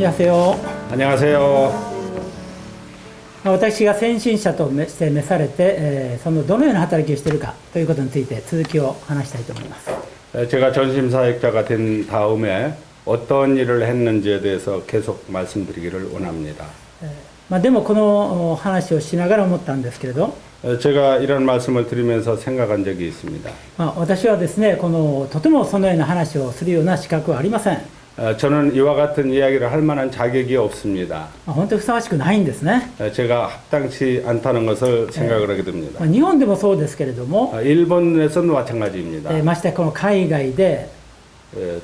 안녕하세요. 안녕하세요. 私が先進者として召されて、そのどのような働きをしているかということについて続きを話したいと思います。 제가 전심사역자가 된 다음에 어떤 일을 했는지에 대해서 계속 말씀드리기를 원합니다. でもこの話をしながら思ったんですけれど、 제가 이런 말씀을 드리면서 생각한 적이 있습니다. 私はですね、とてもそのような話をするような資格はありません。 저는 이와 같은 이야기를 할 만한 자격이 없습니다. 本当にふさわしくないんですね。 제가 합당치 않다는 것을 생각을 하게 됩니다. 日本でもそうですけれども、 일본에서는 마찬가지입니다. ましてやこの海外で、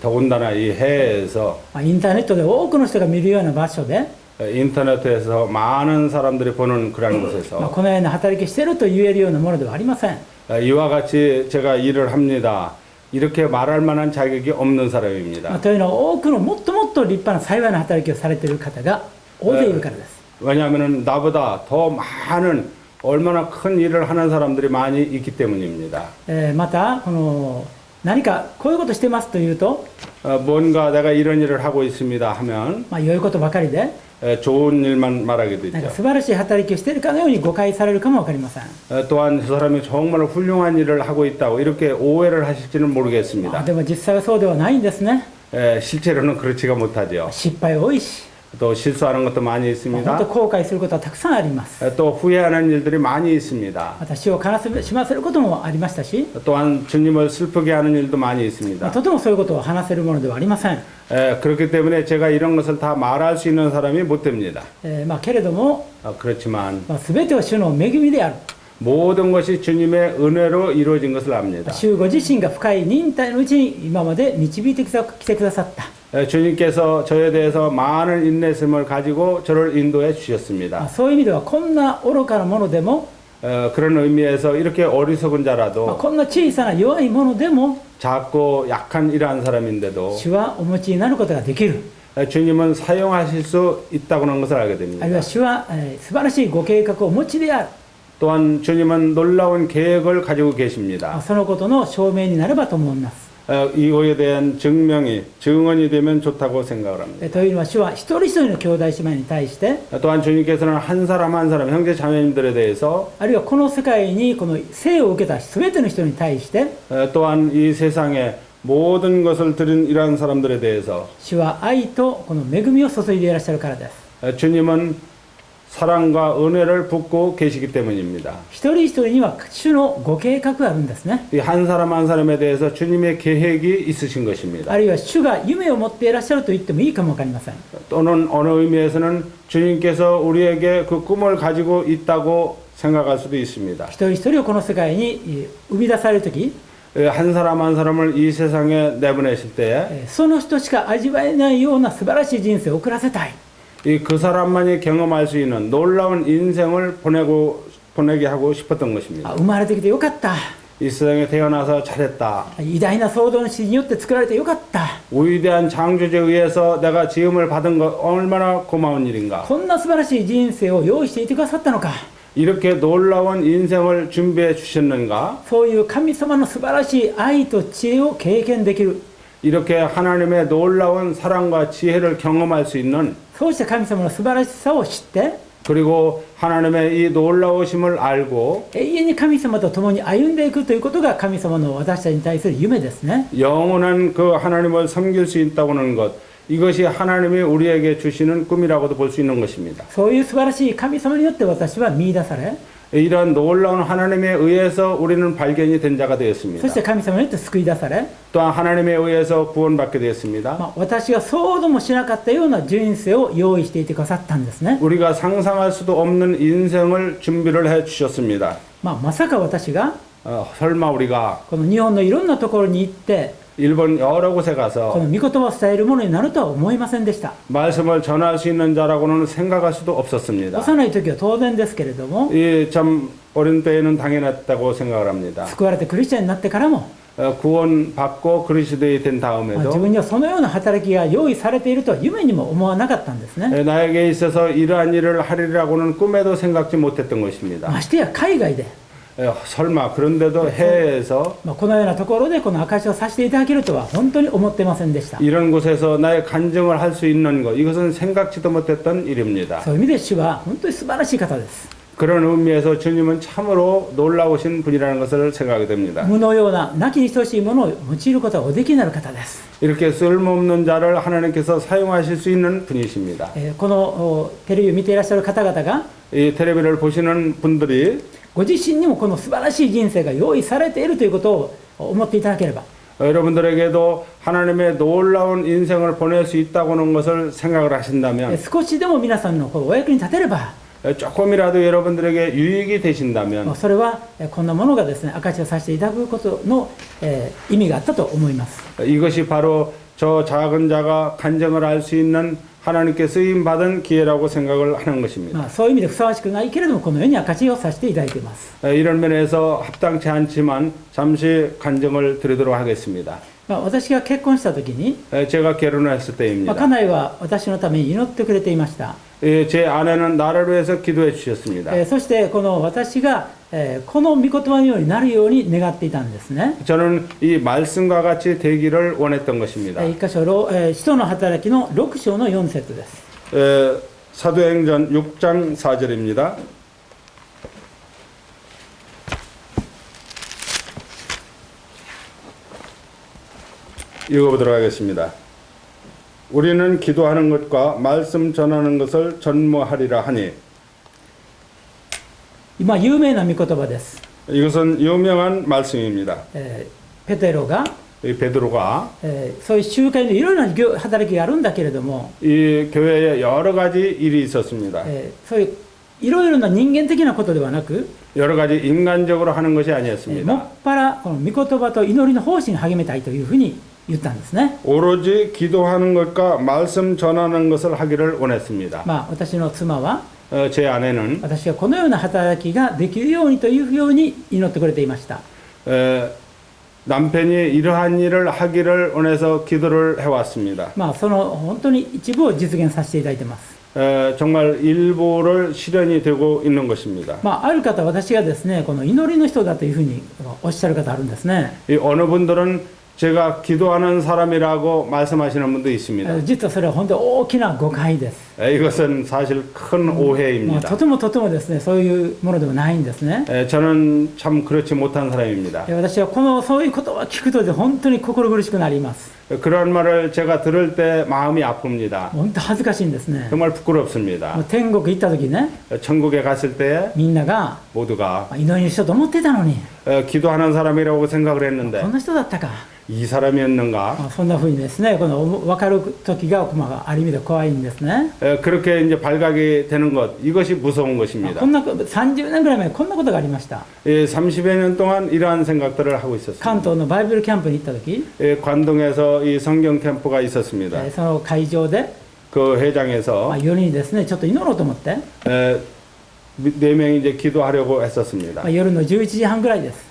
더군다나 이 해에서 インターネットで多くの人が見るような場所で、 인터넷에서 많은 사람들이 보는 그런 곳에서 このような働きをしていると言えるようなものではありません。 이와 같이 제가 일을 합니다. 이렇게 말할 만한 자격이 없는 사람입니다. というのは多くのもっともっと立派な幸いな働きをされている方が大勢いるからです。 왜냐하면 나보다 더 많은 얼마나 큰 일을 하는 사람들이 많이 있기 때문입니다. また何かこういうことしてますというと、 뭔가 내가 이런 일을 하고 있습니다 하면 良いことばかりで 좋은 일만 말하게 なん 되죠. か素晴らしい働きをしているかのように誤解されるかもわかりません。 또한 그 사람이 정말 훌륭한 일을 하고 있다고 이렇게 오해를 하실지는 모르겠습니다. でも実際はそうではないんですね。 실제로는 그렇지가 못하죠. 失敗多いし、 또 실수하는 것도 많이 本 있습니다. 当後悔することはたくさんあります。 또 후회하는 일들이 많이 있습니다. また死を悲しませることもありましたし、 또한 주님을 슬프게 하는 일도 많이 있습니다. とてもそういうことを話せるものではありません。 그렇기 때문에 제가 이런 것을 다 말할 수 있는 사람이 못 됩니다. けれども、 그렇지만 全ては主の恵みである。 모든 것이 주님의 은혜로 이루어진 것을 압니다. 主ご自身が深い忍耐のうちに今まで導いてきてくださった。 주님께서 저에 대해서 많은 인내심을 가지고 저를 인도해 주셨습니다. そういう意味ではこんな愚かなものでも、 그런 의미에서 이렇게 어리석은 자라도 こんな小さな弱いものでも 작고 약한 이러한 사람인데도 主はお持ちになることができる。 주님은 사용하실 수 있다고 하는 것을 알게 あるい 됩니다. は主は、素晴らしいご計画をお持ちである。 또한 주님은 놀라운 계획을 가지고 계십니다. そのことの証明になればと思います。 이거에 대한 증언이 되면 좋다고 생각을 합니다. というのは主は一人一人の兄弟姉妹に対して、 또한 주님께서는 한 사람 한 사람 형제 자매님들에 대해서 あるいはこの世界にこの生を受けた全ての人に対して、 또한 이 세상에 모든 것을 드린 이러한 사람들에 대해서 主は愛とこの恵みを注いでいらっしゃるからです。 주님은 사랑과 은혜를 붓고 계시기 때문입니다. 一人一人には主のご計画があるんですね。 이 한 사람 한 사람에 대해서 주님의 계획이 있으신 것입니다. あるいは主が夢を持っていらっしゃると言ってもいいかもわかりません。 또는 어느 의미에서는 주님께서 우리에게 그 꿈을 가지고 있다고 생각할 수도 있습니다. 一人一人をこの世界に生み出されるとき、 한 사람 한 사람을 이 세상에 내보내실 때에 その人しか味わえないような素晴らしい人生を送らせたい。 그 사람만이 경험할 수 있는 놀라운 인생을 보내게 하고 싶었던 것입니다. 生まれてきてよかった。 이 세상에 태어나서 잘했다. 偉大な創造主によって作られてよかった。 위대한 창조주에 의해서 내가 지음을 받은 것 얼마나 고마운 일인가. こんな素晴らしい人生を用意していてくださったのか。 이렇게 놀라운 인생을 준비해 주셨는가. そういう神様の素晴らしい愛と知恵を経験できる。 이렇게 하나님의 놀라운 사랑과 지혜를 경험할 수 있는, そうした神様の素晴らしさを知って、 그리고 하나님의 이 놀라우심을 알고 永遠に神様と共に歩んでいくということが神様の私たちに対する夢ですね。 영원한 그 하나님을 섬길 수 있다고 하는 것, 이것이 하나님이 우리에게 주시는 꿈이라고도 볼 수 있는 것입니다. そういう素晴らしい神様によって私は見出され、 이런 놀라운 하나님에 의해서 우리는 발견이 된 자가 そ 되었습니다. して神様によって救い出され、 또한 하나님에 의해서 구원받게 되었습니다. 私が想像もしなかったような人生を用意していてくださったんですね。 우리가 상상할 수도 없는 인생을 준비를 해 주셨습니다. まさか私が 설마 우리가 この日本のいろんなところに行って 일본 여러 곳에 この 가서 御言葉を伝えるものになるとは思いませんでした。 말씀을 전할 수 있는 자라고는 생각할 수도 없었습니다. 幼い時は当然ですけれども、 참 어린 때에는 당연했다고 생각을 합니다. 救われてクリスチャンになってからも 구원받고 그리스도인이 된 自 다음에도 分にはそのような働きが用意されているとは夢にも思わなかったんですね。 나에게 있어서 이러한 일을 하리라고는 꿈에도 생각지 못했던 것입니다. ましてや海外で 설마 그런데도 해외에서 このようなところでこの証をさせていただけるとは本当に思ってませんでした。 이런 곳에서 나의 간증을 할 수 있는 것, 이것은 생각지도 못했던 일입니다. そういう意味で主は本当に素晴らしい方です。 그런 의미에서 주님은 참으로 놀라우신 분이라는 것을 생각하게 됩니다. 無のような亡きに等しいものを用いることがおできになる方です。 이렇게 쓸모없는 자를 하나님께서 사용하실 수 있는 분이십니다. このテレビを見ていらっしゃる方々が 이 텔레비를 보시는 분들이 ご自身にもこの素晴らしい人生が用意されているということを思っていただければ 여러분들에게도 하나님의 놀라운 인생을 보낼 수 있다고 하는 것을 생각을 하신다면 少しでも皆さんのお役に立てれば 조금이라도 여러분들에게 유익이 되신다면 それはこんなものがですね証しをさせていただくことの意味があったと思います。 이것이 바로 저 작은 자가 간증을 할 수 있는 하나님께 쓰임 받은 기회라고 생각을 하는 것입니다. そういう意味でふさわしくないけれどもこのように証しをさせていただいています。 이런 면에서 합당치 않지만 잠시 간증을 드리도록 하겠습니다. 私が結婚した時に 제가 결혼했을 때입니다. 家内は私のために祈ってくれていました。 제 아내는 나를 위해서 기도해 주셨습니다. そしてこの私がこの御言葉のようになるように願っていたんですね。 저는 이 말씀과 같이 되기를 원했던 것입니다. 一箇所使徒の働きの6章の4節です。 사도행전 6장 4절입니다. 읽어보도록 하겠습니다. 우리는 기도하는 것과 말씀 전하는 것을 전무하리라 하니 今有名な御言葉です。 이것은 유명한 말씀입니다. ペテロが 이 베드로가 そういう集会のいろいろな働きがあるんだけれども 이 교회에 여러 가지 일이 있었습니다. そういういろいろな人間的なことではなく 여러 가지 인간적으로 하는 것이 も 아니었습니다. っぱらこの御言葉と祈りの方針に励めたいというふうに言ったんですね。 오로지 기도하는 것과 말씀 전하는 것을 하기를 원했습니다. 私の妻は 제 아내는 私がこのような働きができるようにというように祈ってくれていました。 남편이 이러한 일을 하기를 원해서 기도를 해왔습니다. その本当に一部を実現させていただいています。 정말 일부를 실현이 되고 있는 것입니다. ある方、私がですねこの祈りの人だというふうにおっしゃる方あるんですね。 이 어느 분들은 제가 기도하는 사람이라고 말씀하시는 분도 있습니다. 実はそれは本当に大きな誤解です。 이것은 사실 큰 오해입니다. とてもとてもですねそういうものではないんですね。 저는 참 그렇지 못한 사람입니다. 私はそういう言葉を聞くと本当に心苦しくなります。 그런 말을 제가 들을 때 마음이 아픕니다. 本当恥ずかしいんですね。 정말 부끄럽습니다. 天国行った時ね 천국에 갔을 때 みんなが 모두가 祈りの人と思ってたのに 기도하는 사람이라고 생각을 こ 했는데 んな人だったか 이 사람이었는가? そんなふうにですね分かる時がある意味で怖いんですね。 그렇게 이제 발각이 되는 것, 이것이 무서운 것입니다. こんな30年ぐらい前こんなことがありました。 30여 년 동안 이러한 생각들을 하고 있었습니다. 関東のバイブルキャンプに行った時 관동에서 이 성경 캠프가 있었습니다. その会場で 그 회장에서 夜にですねちょっと祈ろうと思って 네 명이 이제 기도하려고 했었습니다. 夜の11時半ぐらいです。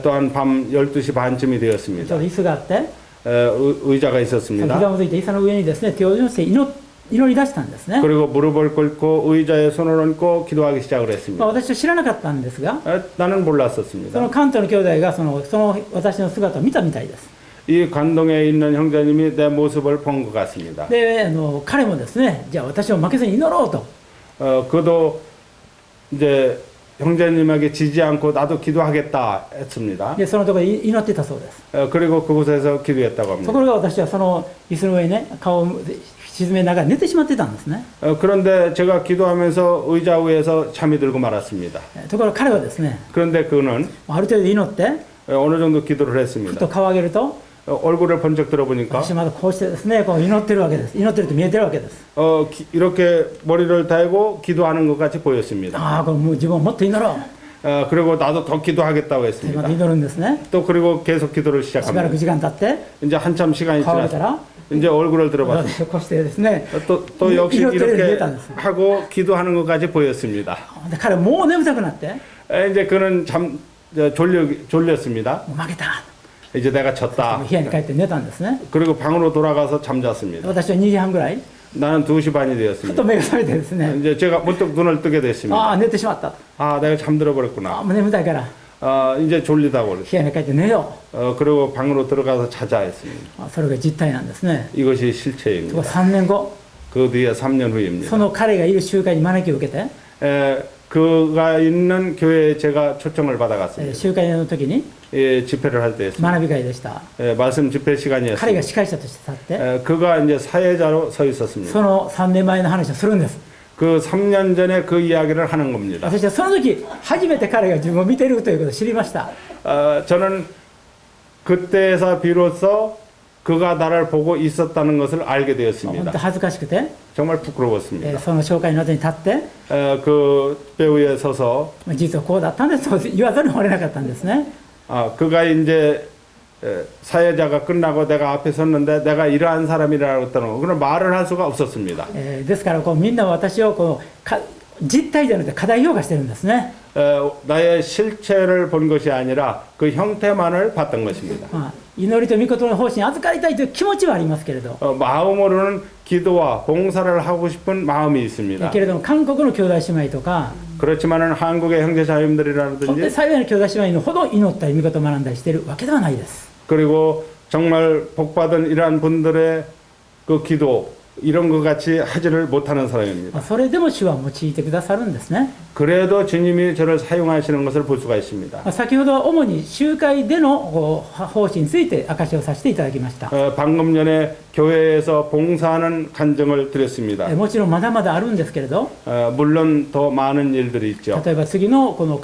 또한 밤 12시 반쯤이 ちょ 되었습니다. っと椅子があって 의자가 膝 있었습니다. をついて椅子の上にですね手を乗せて祈り出したんですね。 그리고 무릎을 꿇고 의자에 손을 얹고 기도하기 시작을 했습니다. 私は知らなかったんですが 나는 そ 몰랐었습니다. の関東の兄弟がその私の姿を見たみたいです。 이 관동에 있는 형제님이 내 모습을 본 것 같습니다. で彼もですねじゃあ私を負けずに祈ろうと 그도 이제 형제님에게 지지 않고 나도 기도하겠다 했습니다. でそのところで祈ってたそうです。 그리고 그곳에서 기도했다고 と 합니다. ころが私はその椅子の上にね顔を沈めながら寝てしまってたんですね。 그런데 제가 기도하면서 의자 위에서 잠이 들고 말았습니다. ところが彼はですね 그런데 그는 ある程度祈って 어느 정도 기도를 ふ 했습니다. と顔を上げると 얼굴을 번쩍 들어보니까 私まだこうしてですねこう祈ってるわけです。祈ってると見えてるわけです。 이렇게 머리를 달고 기도하는 것 같이 보였습니다. これもう自分をもっと祈ろう 그리고 나도 더 기도하겠다고 ま 했습니다. た祈るんですね。 또 그리고 계속 기도를 しばら 시작합니다. く時間経って 이제 한참 시간이 顔を上げた 지났어요. ら 이제 얼굴을 들어봤어요. 私こうしてですね 또 역시 이렇게 이렇게 얘기했다면서요. 하고 기도하는 것까지 보였습니다. で彼はもう眠たくなっても 이제 그는 졸렸습니다. う負けた 이제 내가 졌다. 部屋に帰って寝たんですね。 그리고 방으로 돌아가서 잠잤습니다. 私は2時半ぐらい 나는 2시 반이 ふと 되었습니다. 目が覚めてですね 이제 제가 문득 눈을 뜨게 됐습니다. 寝てしまった。 내가 잠들어 버렸구나. もう眠たいから 이제 졸리다고 그랬어요. 部屋に帰って寝よ 그리고 방으로 들어가서 자자 했습니다. う。それが実態なんですね。 이것이 ところ 실체입니다. 3年後、 그 뒤에 3년 후입니다. その彼がいる集会に招きを受けて、 그가 있는 교회에 제가 초청을 え 받아갔습니다. 集会の時に 집회를 할 때였습니다. 学び会でした。 말씀 집회 彼が 시간이었습니다. 司会者として立って、 그가 이제 사회자로 서 있었습니다. その3年前の話をするんです。 그 3년 전에 그 이야기를 하는 겁니다. 私はその時初めて彼が自分を見ているということを知りました。 저는 그때에서 비로소 그가 나를 보고 있었다는 것을 알게 本 되었습니다. 当恥ずかしくて、 정말 부끄러웠습니다. その紹介の後に立って、 그 배우에 서서 実はこうだったんですと言わざるを得なかったんですね。 그가 이제 사회자가 끝나고 내가 앞에 섰는데 내가 이러한 사람이라고 했다는 거 그런 말을 할 수가 없었습니다. ですからこうみんな私をこう実態じゃなくて過大評価してるんですね。 나의 실체를 본 것이 아니라 그 형태만을 봤던 것입니다. 祈りと御言の方針預かりたいという気持ちはありますけれど、 마음으로는 기도와 봉사를 하고 싶은 마음이 있습니다. けれども韓国の兄弟姉妹とか 그렇지만은 한국의 本当に 형제자매들이라든지 幸いの兄弟姉妹のほど祈ったり御言を学んだりしているわけではないです。 그리고 정말 복받은 이러한 분들의 그 기도 이런 것 같이 하지를 못하는 사람입니다. それでも主は用いてくださるんですね。 그래도 주님이 저를 사용하시는 것을 볼 수가 있습니다. 先ほどは主に集会でのこう方針について証しをさせていただきました。 방금 전에 교회에서 봉사하는 간증을 드렸습니다. もちろんまだまだあるんですけれど、 물론 더 많은 일들이 있죠. 例えば次のこの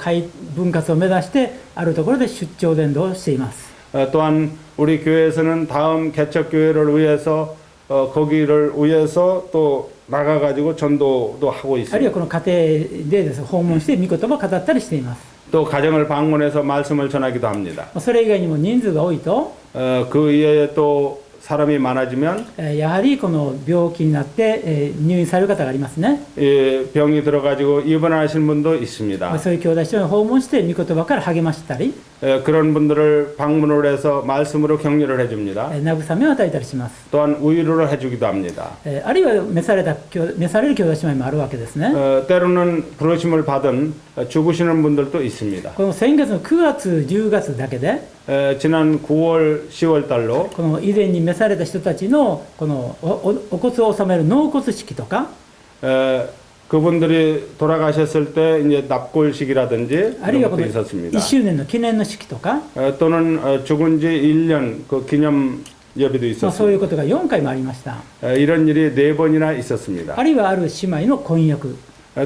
分割を目指してあるところで出張伝道をしています。 또한 우리 교회에서는 다음 개척 교회를 위해서 거기를 위해서 또 나가가지고 전도도 하고 あるい 있습니다. はこの家庭でです訪問して御言葉を語ったりしています。 또 가정을 방문해서 말씀을 전하기도 합니다. それ以外にも人数が多いと、 그 이외에 또 사람이 많아지면 やはりこの病気になって入院される方がありますね。 병이 들어가지고 입원하신 분도 있습니다. そういう兄弟姉妹を訪問して御言葉から励ましたり、 그런 분들을 방문을 해서 말씀으로 격려를 해줍니다. 慰めを与えたりします。 또한 위로를 해주기도 합니다. あるいは召される兄弟姉妹もあるわけですね。 때로는 부르심을 받은 죽으시는 분들도 있습니다. この先月の9月、10月だけで、 지난 9월, 10월 달로 この以前に召された人たちのこのお骨を納める納骨式とか、 그분들이 돌아가셨을 때 이제 납골식이라든지 あるい 이런 はこ 것도 の 있었습니다. 1周年の記念の式とか、 또는 죽은 지 1년 그 기념 예배도 そういう 있었습니다. ことが4回もありました。 이런 일이 4번이나 있었습니다. あるいはある姉妹の婚約、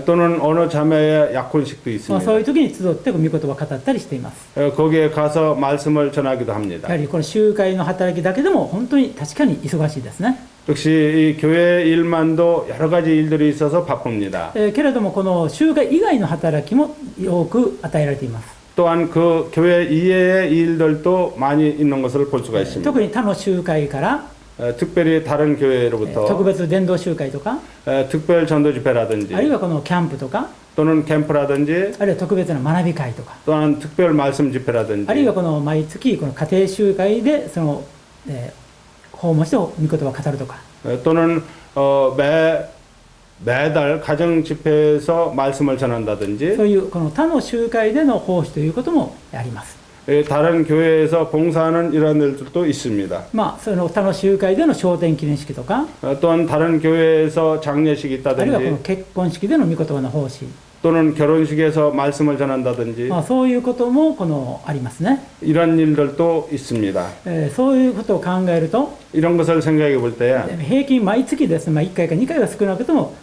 또는 어느 자매의 약혼식도 そう 있습니다. いう時に集って御言葉を語ったりしています。 거기에 가서 말씀을 전하기도 や 합니다. はりこの集会の働きだけでも本当に確かに忙しいですね。 역시 이 교회 일만도 여러 가지 일들이 있어서 바쁩니다. けれどもこの集会以外の働きも多く与えられています。 또한 그 교회 이외의 일들도 많이 있는 것을 볼 수가 있습니다. 特に他の集会から 특별히 다른 特 교회로부터 別伝道集会とか、 특별 전도 집회라든지 あるいはこのキャンプとか、 또는 캠프라든지 あるいは特別な学び会とか、 또한 특별 말씀 집회라든지 あるいはこの毎月この家庭集会でその、訪問して御言葉を語るとか、 또는 매달 가정 집회에서 말씀을 전한다든지 そういうこの他の集会での奉仕ということもあります。 다른 교회에서 봉사하는 이런 일들도 있습니다. その他の集会での昇天記念式とか、 또한 다른 교회에서 장례식이 あるいはこの 있다든지 結婚式での御言葉の奉仕、 또는 결혼식에서 말씀을 전한다든지 そういうこともこのありますね。 이런 일들도 있습니다. そういうことを考えると、 이런 것을 생각해 볼 때 平均毎月ですね、1回か2回は少なくとも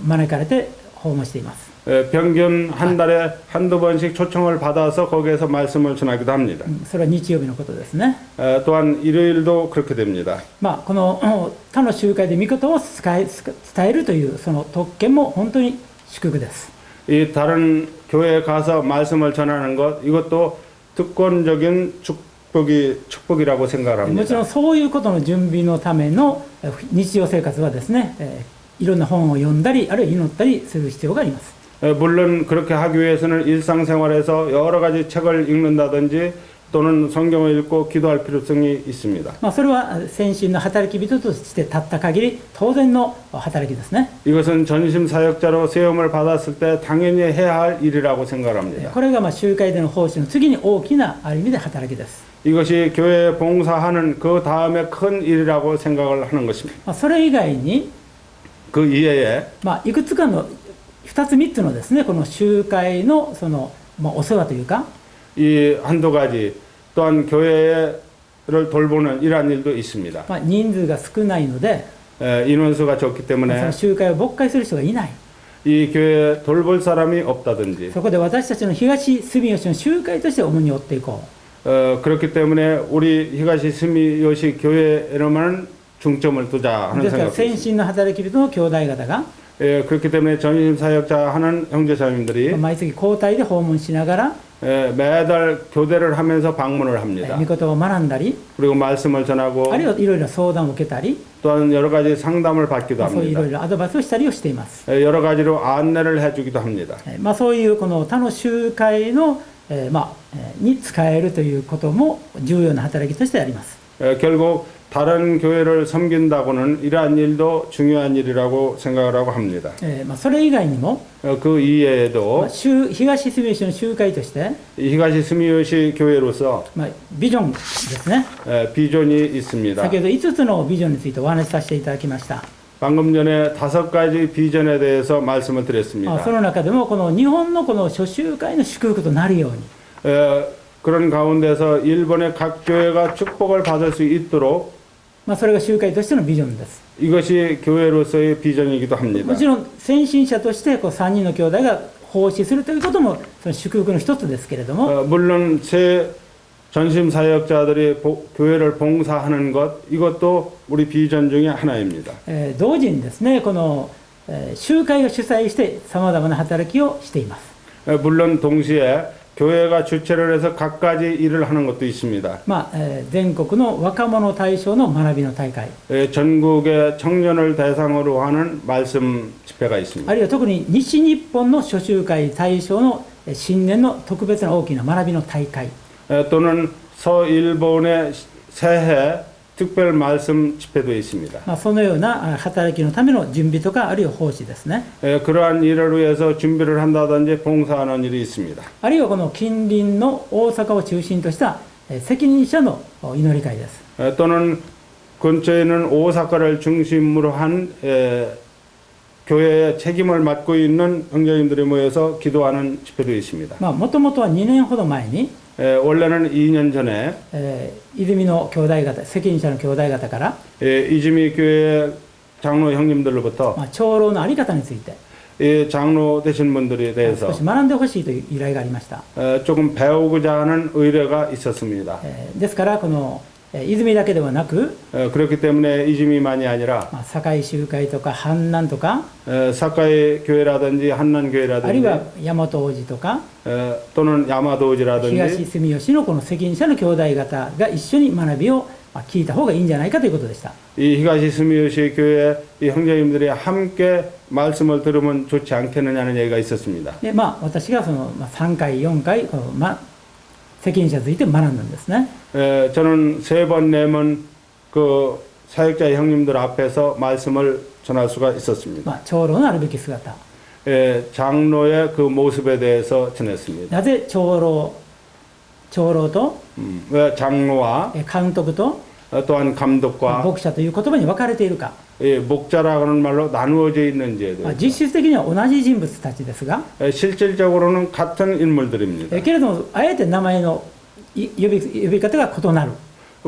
招かれて訪問しています。 평균 한 달에 한두 번씩 초청을 받아서 거기에서 말씀을 전하기도 합니다. それは日曜日のことですね。 또한 일요일도 그렇게 됩니다. この他の集会で御言葉を伝えるというその特権も本当に祝福です。 이 다른 교회에 가서 말씀을 전하는 것 이것도 특권적인 축복이라고 생각을 もちろ 합니다. んそういうことの準備のための日常生活はですね、いろんな本を読んだりあるいは祈ったりする必要があります。 물론 그렇게 하기 위해서는 일상생활에서 여러 가지 책을 읽는다든지 또는 성경을 읽고 기도할 필요성이 있습니다. それは先進の働き人として立った限り当然の働きですね。 이것은 전심 사역자로 세움을 받았을 때 당연히 해야 할 일이라고 생각합니다. これが集会での奉仕の次に大きなある意味で働きです。 이것이 교회에 봉사하는 그 다음에 큰 일이라고 생각을 하는 것입니다. それ以外に、그 이외에 いくつかの2つ3つのですね、この集会のお世話というか、 이 한두 가지 또한 교회를 돌보는 이러한 일도 있습니다. 人数が少ないので、 인원수가 적기 そ 때문에 の集会を牧会する人がいない。 이 교회에 돌볼 사람이 없다든지 そこで私たちの東住吉の集会として主に追っていこう。 그렇기 때문에 우리 히가시 스미요시 교회에만 중점을 두자 하는 ですから 생각이 先 있습니다. 進の働き人の兄弟方が 그렇기 때문에 전심 사역자 하는 형제자매님들이 毎月交代で訪問しながら 매달 교대를 하면서 방문을 합니다. 御言葉を学んだり、 그리고 말씀을 전하고 あるいはいろいろ相談を受けたり、 또한 여러 가지 상담을 받기도 そういういろ 합니다. いろアドバイスをしたりをしています。 여러 가지로 안내를 해주기도 합니다. そういうこの他の集会の、に使えるということも重要な働きとしてあります。 결국 다른 교회를 섬긴다고는 이러한 일도 중요한 일이라고 생각을 하고 합니다. それ以外にも、 그 이외에도 東住吉の集会として、 히가시 스미요시 교회로서 ビジョンですね。 비전이 있습니다. 先ほど5つのビジョンについてお話しさせていただきました。 방금 전에 5가지 비전에 대해서 말씀을 드렸습니다. その中でもこの日本のこの諸集会の祝福となるように、 그런 가운데서 일본의 각 교회가 축복을 받을 수 있도록 それが集会としてのビジョンです。 이것이 교회로서의 비전이기도 も 합니다. ちろん先進者として3人の兄弟が奉仕するということもその祝福の一つですけれども、 물론 새 전심 사역자들이 교회를 봉사하는 것 이것도 우리 비전 중에 하나입니다. 同時にですね、この集会を主催してさまざまな働きをしています。 물론 동시에 교회가 주체를 해서 갖가지 일을 하는 것도 있습니다. 全国の若者対象の学びの大会、 전국의 청년을 대상으로 하는 말씀 집회가 있습니다. あるいは特に西日本の諸集会対象の新年の特別な大きな学びの大会、 또는 서일본의 새해 특별 말씀 집회도 있습니다. そのような働きのための準備とかあるいは奉仕ですね。 그러한 일을 위해서 준비를 한다든지 봉사하는 일이 있습니다. あるいはこの近隣の大阪を中心とした責任者の祈り会です。 또는 근처에 있는 오사카를 중심으로 한 교회의 책임을 맡고 있는 형제님들이 모여서 기도하는 집회도 있습니다. もともとは2年ほど前に 원래는 2년 전에 泉の兄弟方、責任者の兄弟方から 이즈미 교회 장로 형님들로부터 長老の在り方について 장로 되신 분들에 少 대해서 し学んでほしいという依頼がありました。 조금 배우고자 하는 의뢰가 있었습니다. ですからこの泉だけではなく 그렇기 때문에 이즈미만이 아니라 堺集会とか阪南とか 사카이 교회라든지 한난 あるい 교회라든지 は大和王子とか 또는 야마도우지라든지 東住吉のこの責任者の兄弟方が一緒に学びを聞いた方がいいんじゃないかということでした。 이 히가시 스미요시 교회 이 형제님들이 함께 말씀을 들으면 좋지 않겠느냐는 얘기가 있었습니다. で私がその3回4回この責任者について学んだんですね。 저는 3번 4번 그 사역자 형님들 앞에서 말씀을 전할 수가 있었습니다. 長老のあるべき姿、 장로의 그 모습에 대해서 전했습니다. なぜ長老と 왜 장로와 監督と 또한 감독과 牧者という言葉に分かれているか、 목자라고 하는 말로 나누어져 있는지에 대해서 実質的には同じ人物たちですが、 실질적으로는 같은 인물들입니다. けれどもあえて名前の呼び方が異なる。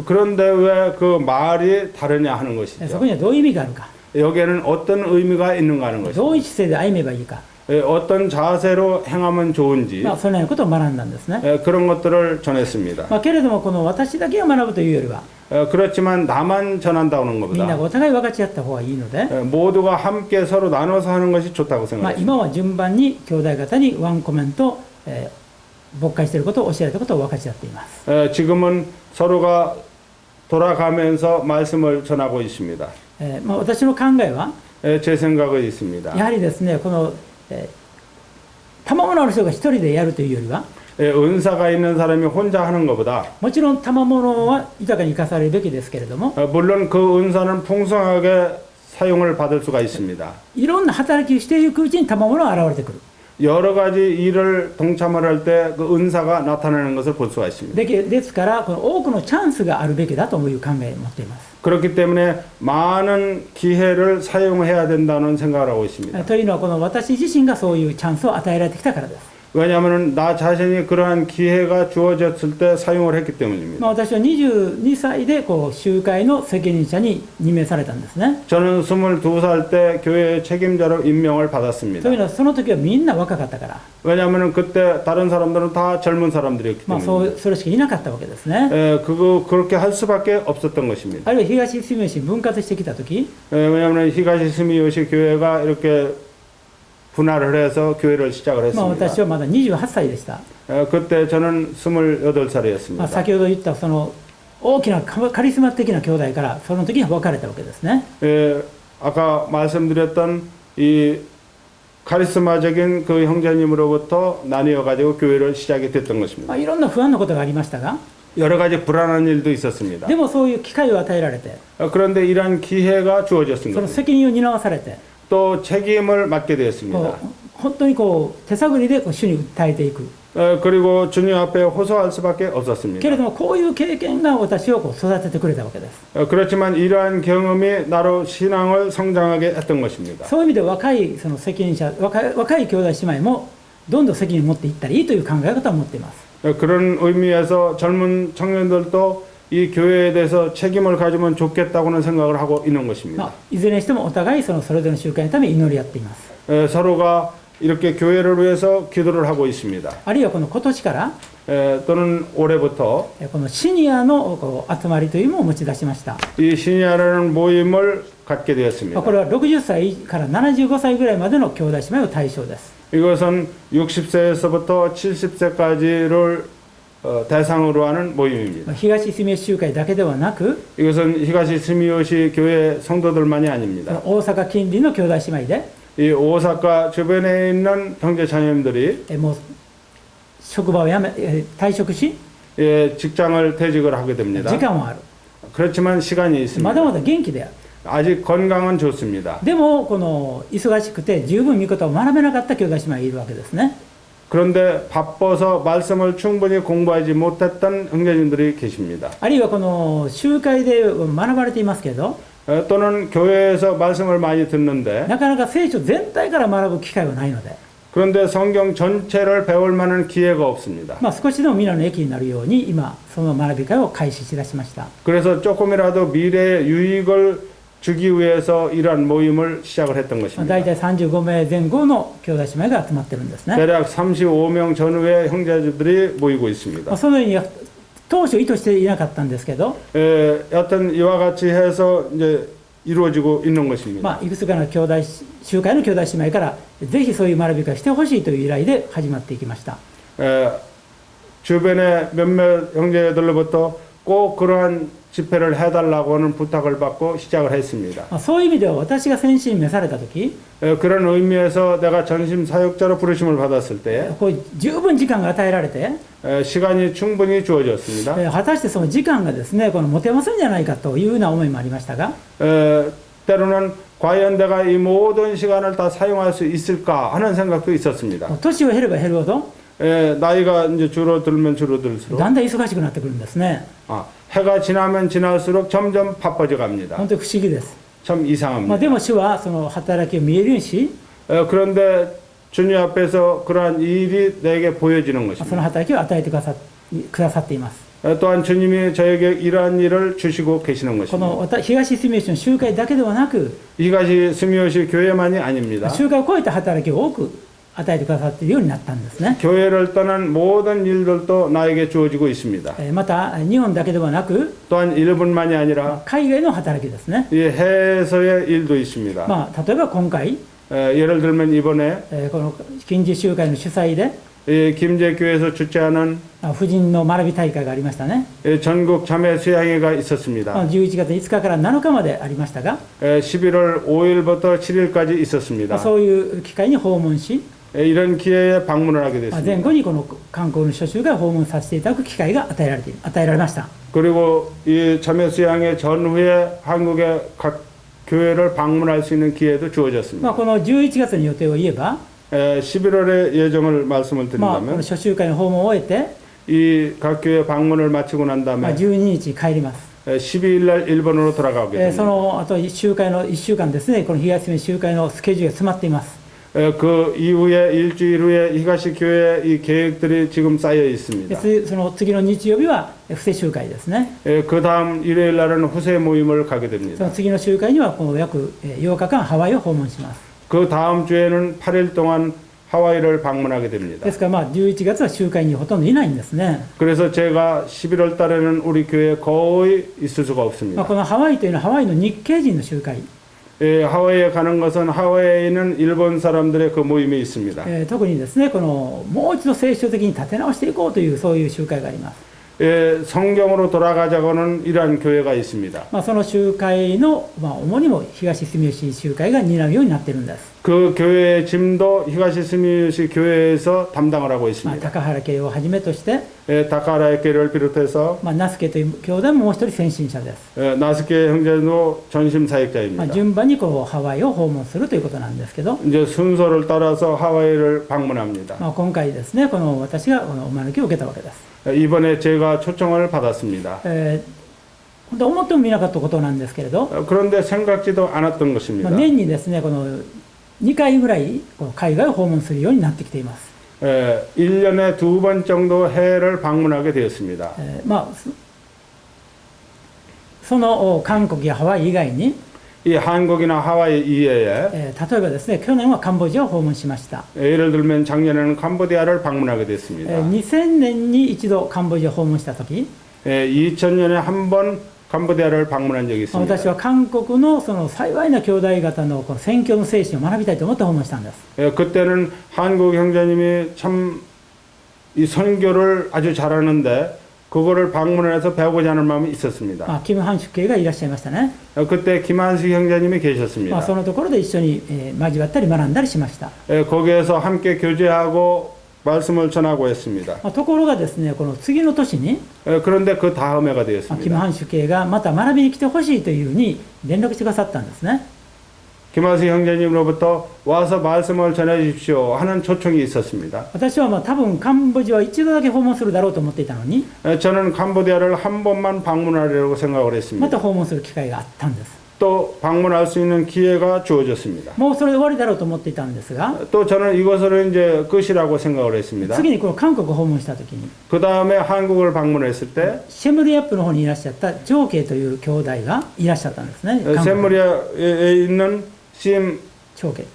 그런데 왜 그 말이 다르냐 하는 そ 것이죠. こにはどういう意味があるか、 여기에는 어떤 의미가 있는가 하는 どう 것이죠. いう姿勢で歩めばいいか、 어떤 자세로 행하면 좋은지 そのようなことを学んだんですね。 그런 것들을 전했습니다. けれどもこの私だけが学ぶというよりは 그렇지만 나만 전한다는 みんなが 것보다 お互い分かち合った方がいいので、 모두가 함께 서로 나눠서 하는 것이 좋다고 생각합니다. 今は順番に兄弟方にワンコメント、牧会していることを教えられたことを分かち合っています。 지금은 서로가 돌아가면서 말씀을 전하고 있습니다. 私の考えは 제 생각은 있습니다. やはりですね、この、賜物のある人が一人でやるというよりは、 은사가 있는 사람이 혼자 하는 것보다 もちろん賜物は豊かに生かされるべきですけれども、 물론 그 은사는 풍성하게 사용을 받을 수가 있습니다. いろんな働きをしていくうちに賜物が現れてくる。 여러 가지 일을 동참을 할 때 그 은사가 나타나는 것을 볼 수가 있습니다. ですから、この多くのチャンスがあるべきだという考えを持っています。 그렇기 때문에 많은 기회를 사용해야 된다는 생각을 하고 있습니다. というのは、この私自身がそういうチャンスを与えられてきたからです。 왜냐하면 나 자신이 그러한 기회가 주어졌을 때 사용을 했기 때문입니다. 私は22歳で集会の責任者に任命されたんですね。 저는 22살 때 교회 책임자로 임명을 と 받았습니다. いうのは、その時はみんな若かったから、 왜냐하면 그때 다른 사람들은 다 젊은 사람들이었기 そ 때문에 れしかいなかったわけですね。 그렇게 할 수밖에 없었던 것입니다. あるいは東住吉分割してきた時、 왜냐하면 히가시 스미요시 교회가 이렇게 분할을 해서 교회를 시작을 私 했습니다. はまだ28歳でした。 그때 저는 28살이었습니다. 先ほど言ったその大きなカリスマ的な兄弟からその時に別れたわけですね。 아까 말씀드렸던 이 카리스마적인 그 형제님으로부터 나뉘어 가지고 교회를 시작이 됐던 것입니다. いろんな不安なことがありましたが、 여러 가지 불안한 일도 있었습니다. でもそういう機会を与えられて、 그런데 이러한 기회가 そ 주어졌습니다. の責任を担わされて、 또 책임을 맡게 되었습니다. 本当に手探りで主に訴えていく。 그리고 주님 앞에 호소할 수밖에 けれ 없었습니다. ども、こういう経験が私を育ててくれたわけです。 그렇지만 이러한 경험이 나로 신앙을 성장하게 했던 것입니다. そういう意味で若いその責任者、若い兄弟姉妹もどんどん責任を持っていったらいいという考え方を持っています。 그런 의미에서 젊은 청년들도 이 교회에 대해서 책임을 가지면 좋겠다고는 생각을 하고 있는 것입니다. いずれにしてもお互いそれぞれの集会のために祈り合っています。 서로가 이렇게 교회를 위해서 기도를 하고 있습니다. あるいは今年から 또는 올해부터 このシニアの集まりというのを持ち出しました。 이 시니아라는 모임을 갖게 되었습니다. これは60歳から75歳ぐらいまでの兄弟姉妹を対象です。 이것은 60세에서부터 70세까지를 대상으로 하는 모임입니다. 東住吉集会だけではなく、 이것은 히가시 스미요시 교회 성도들만이 아닙니다. 大阪近隣の兄弟姉妹で 이 오사카 주변에 있는 형제 자매님들이 もう職場を辞め退職し 직장을 퇴직을 하게 됩니다. 時間はある。 그렇지만 시간이 まだ 있습니다. まだ元気である。 아직 건강은 좋습니다. でもこの忙しくて十分御事を学べなかった兄弟姉妹がいるわけですね。 그런데 바빠서 말씀을 충분히 공부하지 못했던 형제님들이 계십니다. あるいはこの集会で学ばれていますけど、 또는 교회에서 말씀을 많이 듣는데 なかなか聖書全体から学ぶ機会はないので、 그런데 성경 전체를 배울 만한 기회가 없습니다. 少しでも皆の益になるように今その学び会を開始しだしました。 그래서 조금이라도 미래의 유익을 주기 위해서 이러한 모임을 시작을 했던 大 것입니다. 体35名前後の兄弟姉妹が集まってるんですね。 대략 35명 전후의 형제들이 모이고 있습니다. そのように当初意図していなかったんですけど、 여튼 이와 같이 해서 이제 이루어지고 있는 것입니다. いくつかの集会の兄弟姉妹からぜひそういう学び会してほしいという依頼で始まっていきました。 주변의 몇몇 형제들로부터 꼭 그러한 집회를 해달라고 하는 부탁을 받고 시작을 했습니다. そういう意味では私が先進召された時、 그런 의미에서 내가 전심 사역자로 부르심을 받았을 때 十分時間が与えられて、 시간이 충분히 주어졌습니다. 果たしてその時間がですね、持てますんじゃないかというような思いもありましたが、 때로는 과연 내가 이 모든 시간을 다 사용할 수 있을까 하는 생각도 있었습니다. 年を減れば減るほど 나이가 이제 줄어들면 줄어들수록 だんだん忙しくなってくるんですね。 해가 지나면 지날수록 점점 바빠져 갑니다. 本当に不思議です。 참 이상합니다. でも主はその働きを見えるようにし、 그런데 주님 앞에서 그러한 일이 내게 보여지는 その 것입니다. 働きを与えてくださっています。 또한 주님이 저에게 이러한 일을 주시고 계시는 こ 것입니다. の東住吉の集会だけではなく、 이것이 스미요시 교회만이 아닙니다. 集会を超えた働きを多く与えてくださっているようになったんですね。 교회를 떠난 모든 일들도 나에게 주어지고 있습니다. また日本だけではなく 또한 일본만이 아니라 海外の働きですね。 이 해에서의 일도 있습니다. 例えば今回 예를 들면 이번에 この近畿集会の主催で 김제교회에서 주최하는 婦人の学び大会がありましたね。 전국 자매 수양회가 있었습니다. 11月5日から7日までありましたが、 11월 5일부터 7일까지 있었습니다. そういう機会に訪問し、 이런 기회에 방문을 하게 前 됐습니다. 後にこの韓国の諸州が訪問させていただく機会が与えられました。 그리고 이 자매 수양회 전후에 한국의 각 교회를 방문할 수 있는 기회도 まあ、 주어졌습니다. この11月の予定を言えば、 11월의 예정을 말씀을 まあ、こ 드린다면 の諸州会の訪問を終えて、 이 각 교회 방문을 마치고 난 まあ、 다음에 12日帰ります。 12일 날 일본으로 돌아가게 そ 됩니다. の後集会の1週間ですね、この東日集会のスケジュールが詰まっています。 그 이후에 일주일 후에 히가시 교회 이 계획들이 지금 쌓여 있습니다. でその次の日曜日は布施集会ですね。 그 다음 일요일 날은 후세 모임을 가게 そ 됩니다. の次の集会にはこの約8日間ハワイを訪問します。 그 다음 주에는 8일 동안 하와이를 방문하게 됩니다. ですからまあ11月は集会にほとんどいないんですね。 그래서 제가 11월 달에는 우리 교회에 거의 있을 수가 まあ、 없습니다. このハワイというのはハワイの日系人の集会、 하와이에 가는 것은 하와이에 있는 일본 사람들의 그 모임이 있습니다. 特にですねこのもう一度聖書的に立て直していこうというそういう集会があります。 성경으로 돌아가자고는 이러한 교회가 있습니다. まあ、その集会の、まあ、主にも東住吉集会が担うようになっているんです。 그 교회의 짐도 히가시 스미유시 교회에서 담당을 하고 まあ、 있습니다. 高原家をはじめとして、 다카라의 교회를 비롯해서 まあ、ナスケという兄弟ももう一人先進者です。 나스케 형제도 전심 まあ、 사역자입니다. 順番にこうハワイを訪問するということなんですけど、 이제 순서를 따라서 하와이를 방문합니다. まあ、今回ですねこの私がこのお招きを受けたわけです。 이번에 제가 초청을 받았습니다. 本当思ってもみなかったことなんですけれど、 그런데 생각지도 않았던 ま 것입니다. あ、年にですねこの2回ぐらいこの海外を訪問するようになってきています。 1년에 2번 정도 해외를 방문하게 되었습니다. まあその韓国やハワイ以外に、 이 한국이나 하와이 이외에 例えばですね去年はカンボジアを訪問しました。 예를 들면 작년에는 캄보디아를 방문하게 됐습니다. 2000年に一度カンボジアを訪問した時、 2000년에 한 번 캄보디아를 방문한 적이 私 있습니다. は韓国のその幸いな兄弟方のこの宣教の精神を学びたいと思って訪問したんです。 그때는 한국 형제님이 참 이 선교를 아주 잘하는데 그거를 방문해서 배우고자 하는 마음이 있었습니다. まあ、キム・ハンシュ系がいらっしゃいましたね。 그때 김한식 형제님이 まあ、 계셨습니다. そのところで一緒に交わったり学んだりしました。 거기에서 함께 교제하고 말씀을 전하고 했습니다. まあ、ところがですねこの次の年に、 그런데 그 다음 해가 まあ、キム・ 되었습니다. ハンシュ系がまた学びに来てほしいというふうに連絡してくださったんですね。 김한식 형제님으로부터 와서 말씀을 전해 주십시오 하는 초청이 있었습니다. 私はまあ多分カンボジアは一度だけ訪問するだろうと思っていたのに 저는 캄보디아를 한 번만 방문하려고 생각을 ま 했습니다. た訪問する機会があったんです。 또 방문할 수 있는 기회가 주어졌습니다. もうそれで終わりだろうと思っていたんですが 또 저는 이것을 이제 끝이라고 생각을 했습니다. 次にこの韓国を訪問した時に 그 다음에 한국을 방문했을 때 シェムリアップの方にいらっしゃったジョーケイという兄弟がいらっしゃったんですね。韓国 샘무리아에 있는 CM ジョーケイ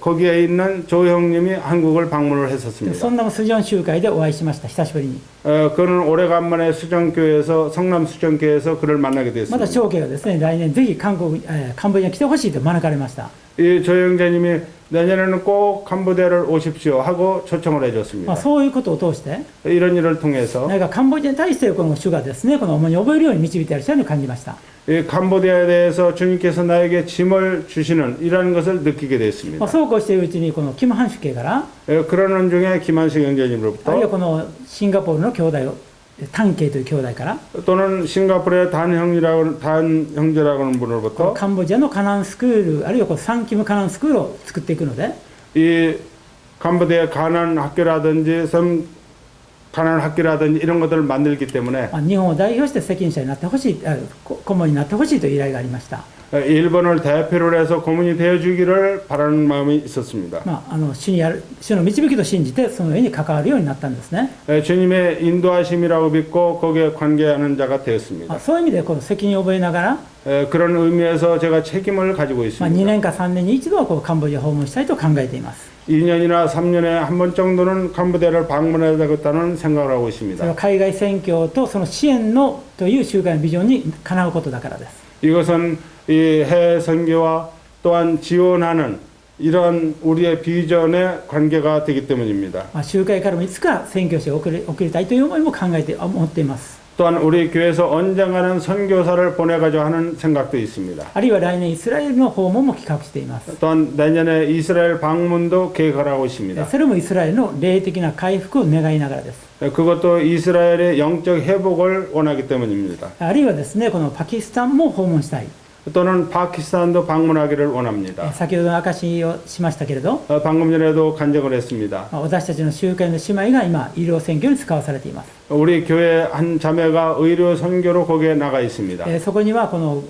거기에 있는 조 형님이 한국을 방문을 で 했었습니다. そんなスジョン集会でお会いしました。久しぶりに。 그는 오래간만에 수정교회에서 성남 수정교회에서 그를 만나게 また 됐습니다. ジョーケイがですね来年ぜひカンボジアに来てほしいと招かれました。 이 조 형제님이 내년에는 꼭 캄보디아를 오십시오 하고 초청을 まあ、 해줬습니다. そういうことを通して 이런 일을 통해서 何かカンボジアに対してこの主がですねこの重荷を覚えるように導いていらっしゃるように感じました。 이 캄보디아에 대해서 주님께서 나에게 짐을 주시는 이라는 것을 느끼게 まあ、 됐습니다. そうこうしているうちにこのキム・ハンシュ系から 그러는 중에 김한식 あるいは 형제님으로부터 このシンガポールの兄弟をタンケイという兄弟から 또는 싱가포르의 단 형제라고 하는 この 분으로부터 カンボジアのカナンスクールあるいはこのサンキムカナンスクールを作っていくので 이 캄보디아 가난 학교라든지 섬 가난 학교라든지 이런 것들을 만들기 때문에 まあ、日本を代表して責任者になってほしい顧問になってほしいという依頼がありました。 일본을 대표로 해서 고문이 되어주기를 바라는 마음이 있었습니다. まあ、主の導きと信じてその上に関わるようになったんですね。 주님의 인도하심이라고 믿고 거기에 관계하는 자가 まあ、 되었습니다. そういう意味でこの責任を覚えながら、 그런 의미에서 제가 책임을 가지고 まあ、2 있습니다. 年か3年に一度はこうカンボジアを訪問したいと考えています。 2년이나 3년에 한 번 정도는 캄보디아를 방문해야 되겠다는 생각을 하고 それは 있습니다. 海外宣教とその支援のという集会のビジョンにかなうことだからです。 이것은 이 해외 선교와 또한 지원하는 이런 우리의 비전의 관계가 되기 때문입니다. まあ、集会からもいつか宣教師を送りたいという思いも思っています。 또한 우리 교회에서 언젠가는 선교사를 보내가지고 하는 생각도 있습니다. あるいは来年イスラエルの訪問も企画しています。 또한 내년에 이스라엘 방문도 계획을 하고 있습니다. それもイスラエルの霊的な回復を願いながらです。 그것도 이스라엘의 영적 회복을 원하기 때문입니다. あるいはですね、このパキスタンも訪問したい。 또는 파키스탄도 방문하기를 원합니다. 先ほどの証をしましたけれど、 방금 전에도 간증을 했습니다. 私たちの集会の姉妹が今医療選挙に使わされています。 우리 교회 한 자매가 의료 선교로 거기에 나가 있습니다. そこにはこの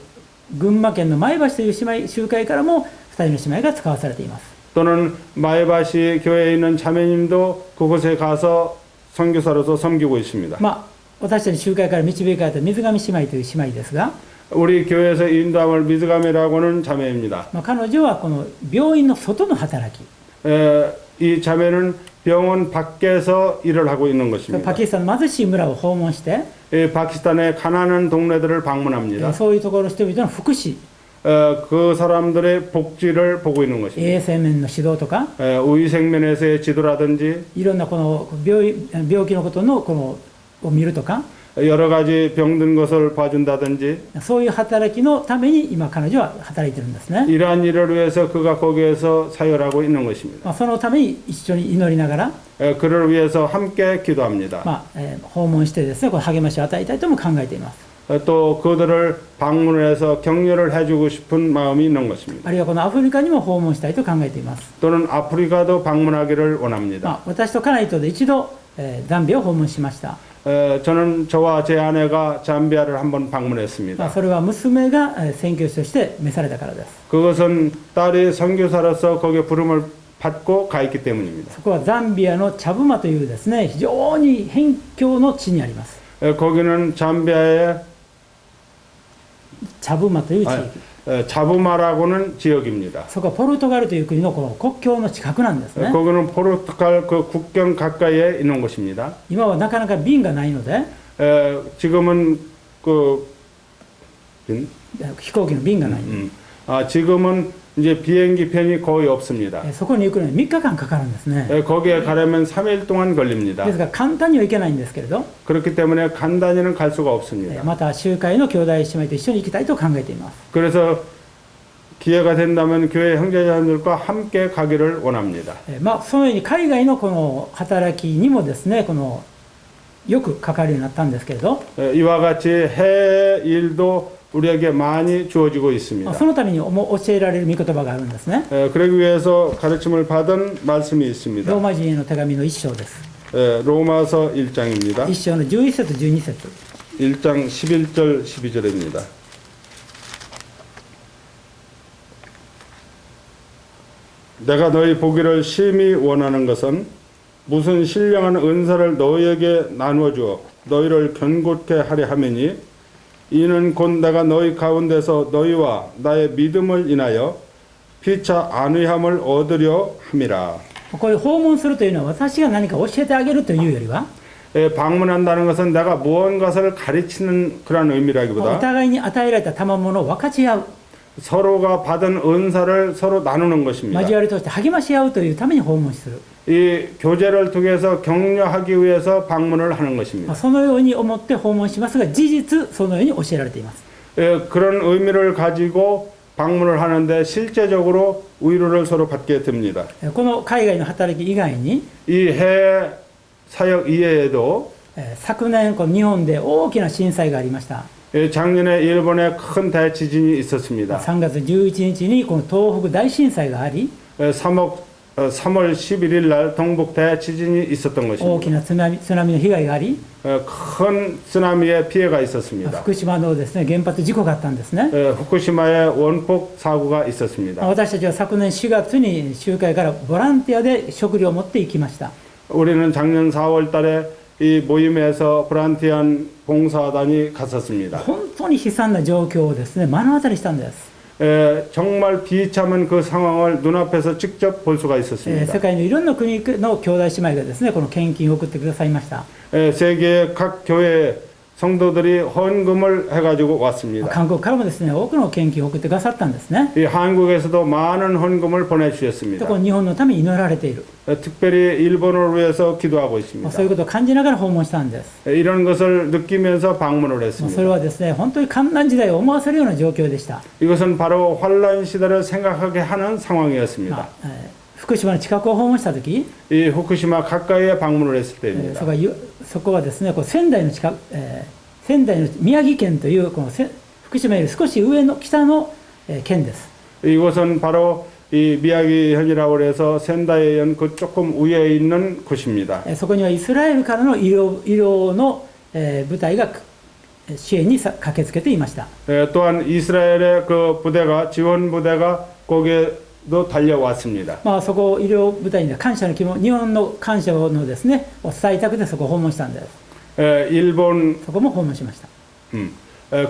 群馬県の前橋という姉妹集会からも2人の姉妹が使わされています。 또는 마에바시 교회에 있는 자매님도 그곳에 가서 선교사로서 섬기고 있습니다. 私たち集会から導かれた水上姉妹という姉妹ですが、 우리 교회에서 인도함을 미드감이라고 하는 자매입니다. 彼女はこの病院の外の働き、 이 자매는 병원 밖에서 일을 하고 있는 パ 것입니다. キスタンの貧しい村を訪問して、 파키스탄의 가난한 동네들을 방문합니다. そういうところの人々の福祉、 그 사람들의 복지를 보고 있는 것입니다. 衛生面の指導とか、 의생면에서의 지도라든지 いろんなこの病気のことのこのを見るとか、 여러 가지 병든 것을 봐준다든지 そういう働きのために今彼女は働いてるんですね。 이러한 일을 위해서 그가 거기에서 사역하고 있는 것입니다. そのために一緒に祈りながら、 그를 위해서 함께 기도합니다. 訪問してですね、この励ましを与えたいとも考えています。 또 그들을 방문해서 격려를 해주고 싶은 마음이 있는 것입니다. あるいはこのアフリカにも訪問したいと考えています。 또는 아프리카도 방문하기를 원합니다. 私と家内とで一度、ザンビアを訪問しました。 저는 저와 제 아내가 잠비아를 한번 방문했습니다. それは娘が宣教師として召されたからです。 그것은 딸이 선교사로서 거기에 부름을 받고 가 있기 때문입니다. そこはザンビアのチャブマというですね、非常に辺境の地にあります。 거기는 잠비아의 チャブマという地域。 자부마라고는 지역입니다. そこはポルトガルという国のこの国境の近くなんですね。 거기는 포르투갈 그 국경 가까이에 있는 곳입니다. 今はなかなか便がないので、 지금은 그 飛行機の便がない。 지금은 이제 비행기 편이 거의 없습니다. そこに行くのに3日間かかるんですね。 거기에 가려면 3일 동안 걸립니다. ですから簡単には行けないんですけれど、 그렇기 때문에 간단히는 갈 수가 없습니다. また集会の兄弟姉妹と一緒に行きたいと考えています。 그래서 기회가 된다면 교회 형제자매들과 함께 가기를 원합니다. そのように海外のこの働きにもですね、このよく関わるようになったんですけれど、 이와 같이 해외 일도 우리에게 많이 주어지고 있습니다. そのために教えられる御言葉があるんですね。 그러기 위해서 가르침을 받은 말씀이 있습니다. ローマ人への手紙の1章です。 로마서 1장입니다. 1章の11節12節 1장 11절 12절입니다. 내가 너희 보기를 심히 원하는 것은 무슨 신령한 은사를 너희에게 나누어 주어 너희를 견고케 하려 함이니 이는 곧 내가 너희 가운데서 너희와 나의 믿음을 인하여 피차 안위함을 얻으려 함이라. こういう訪問するというのは私が何か教えてあげるというよりは、 방문한다는 것은 내가 무언가를 가르치는 그런 お 의미라기보다 互いに与えられた賜物を分かち合う、 서로가 받은 은사를 서로 나누는 것입니다. 交わりとして励まし合うというために訪問する。 이 교제를 통해서 격려하기 위해서 방문을 하는 것입니다. そのように思って訪問しますが、事実そのように教えられています。 그런 의미를 가지고 방문을 하는데 실제적으로 위로를 서로 받게 됩니다. この海外の働き以外に、 이 해외 사역 이외에도 昨年この日本で大きな震災がありました。 작년에 일본에 큰 대지진이 있었습니다. 3月11日にこの東北大震災があり、 3월 11일 날 동북 대지진이 있었던 大 것입니다. きな津波の被害があり、 큰 쓰나미의 피해가 있었습니다. 福島のですね、原発事故があったんですね。 후쿠시마에 원폭 사고가 있었습니다. 私たちは昨年4月に集会からボランティアで食料を持って行きました。 우리는 작년 4월 달에 이 모임에서 보란티안 봉사단이 갔었습니다. 本当に悲惨な状況をですね、目の当たりしたんです。 정말 비참한 그 상황을 눈앞에서 직접 볼 수가 世 있었습니다. 界のいろんな国の兄弟姉妹がですね、この献金を送ってくださいました。 세계 각 교회 성도들이 헌금을 해가지고 왔습니다. 韓国からもですね、多くの献金を送ってくださったんですね。 이 한국에서도 많은 헌금을 で 보내주셨습니다. この日本のために祈られている、 특별히 일본을 위해서 기도하고 있습니다. そういうことを感じながら訪問したんです。 이런 것을 느끼면서 방문을 それ 했습니다. はですね、本当に艱難時代を思わせるような状況でした。 이것은 바로 환란 시대를 생각하게 하는 상황이었습니다. 福島の近くを訪問したとき、 이 후쿠시마 가까이에 방문을 했을 때입니다. そこはですね、こう仙台の仙台の宮城県というこの福島より少し上の北の県です。 이곳은 바로 이 미야기현이라고 해서仙台현 그 조금 위에 있는 곳입니다. そこにはイスラエルからの医療の部隊が支援に駆けつけていました。 또한 이스라엘의 그 부대가 지원 부대가 거기에도 달려왔습니다. そこ医療部隊には感謝の気持ち、日本の感謝のですねを伝えたくてそこを訪問したんです。 일본 そこも訪問しました。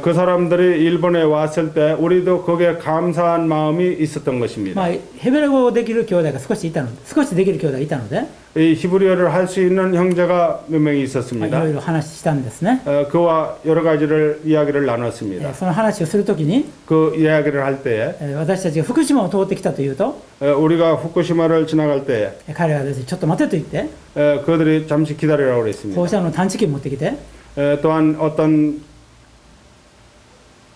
그 사람들이 일본에 왔을 때 우리도 거기에 감사한 마음이 있었던 것입니다. ヘベル語をできる兄弟が少しできる兄弟がいたので、 이 히브리어를 할 수 있는 형제가 몇 명이 い 있었습니다. ろいろ話したんですね。 그와 여러 가지를 이야기를 나눴습니다. その話をするときに、 그 이야기를 할 때에 私たちが福島を通ってきたというと、 우리가 후쿠시마를 지나갈 때에 彼がですね、ちょっと待てと言って、 그들이 잠시 기다리라고 그랬습니다. 放射能探知機を持ってきて、 또한 어떤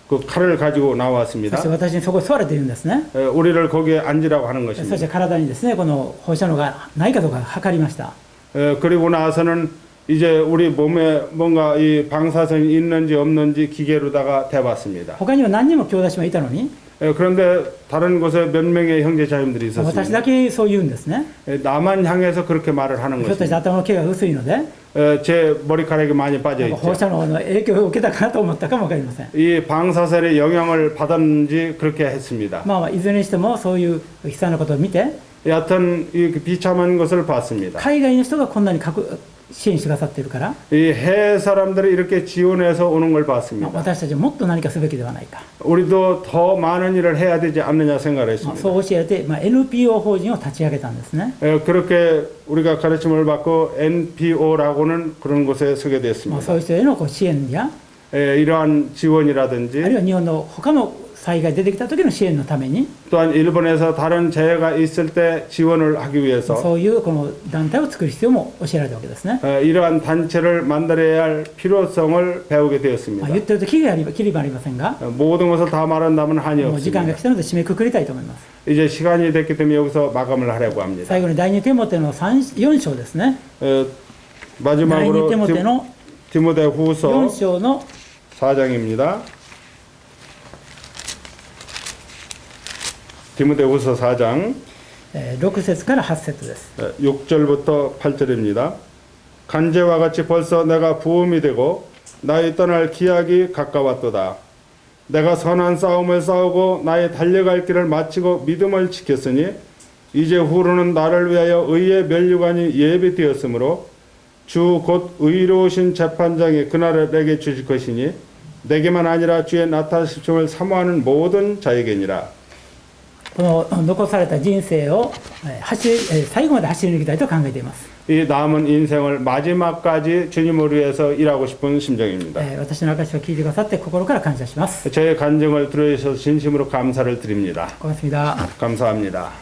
그 칼을 가지고 そ 나왔습니다. して私にそこに座れと言うんですね。 우리를 거기에 앉으라고 하는 そし 것입니다. て体にですね、この放射能がないかどうか測りました。 그리고 나서는 이제 우리 몸에 뭔가 이 방사선이 있는지 없는지 기계로다가 대봤습니다. 他には何人も兄弟姉妹いたのに、 그런데 다른 곳에 몇 명의 형제 자매들이 私 있었습니다. だけそう言うんですね。 나만 향해서 그렇게 말을 하는 ひょっとして 것입니다. 頭の毛が薄いので、 제 머리카락이 많이 빠져 放 있죠. 射能の影響を受けたかなと思ったかもわかりません。 이 방사선의 영향을 받았는지 그렇게 했습니다. いずれにしてもそういう悲惨なことを見て、 여하튼 이 비참한 것을 봤습니다. 海外の人がこんなに支援してくださっているから、 이 해외 사람들이 이렇게 지원해서 오는 걸 봤습니다. 私たちはもっと何かすべきではないか。 우리도 더 많은 일을 해야 되지 않느냐 생각을 했습니다. そう教えて、NPO 法人を立ち上げたんですね。 그렇게 우리가 가르침을 받고 NPO라고는 그런 곳에 서게 そ 됐습니다. ういう人への支援や、 이러한 あるい 지원이라든지 は日本の他の災害出てきた時の支援のために、 또한 일본에서 다른 재해가 있을 때 지원을 하기 위해서 そういうこの団体を作る必要も教えられたわけですね。 이러한 단체를 만들어야 할 필요성을 배우게 되었습니다. 言ってるときりがありませんが、 모든 것을 다 말한다면 한이 もう時間が 없습니다. 来たので締めくくりたいと思います。 이제 시간이 됐기 때문에 여기서 마감을 하려고 합니다. 最後に第二テモテの4章ですね。 第二 마지막으로 テモテの 디모데 후서 4章の 4장입니다. 디모데 후서 4장 6節から8節です。 6절부터 8절입니다. 간제와 같이 벌써 내가 부음이 되고 나의 떠날 기약이 가까웠도다. 내가 선한 싸움을 싸우고 나의 달려갈 길을 마치고 믿음을 지켰으니 이제 후로는 나를 위하여 의의 면류관이 예비되었으므로 주 곧 의로우신 재판장이 그날을 내게 주실 것이니 내게만 아니라 주의 나타나심을 사모하는 모든 자에게니라. この残された人生を最後まで走り抜きたいと考えています。 이 남은 인생을 마지막까지 주님을 위해서 일하고 싶은 심정입니다. 私の証を聞いてくださって心から感謝します。 저의 간증을 들어주셔서 진심으로 감사를 드립니다. 고맙습니다. 감사합니다.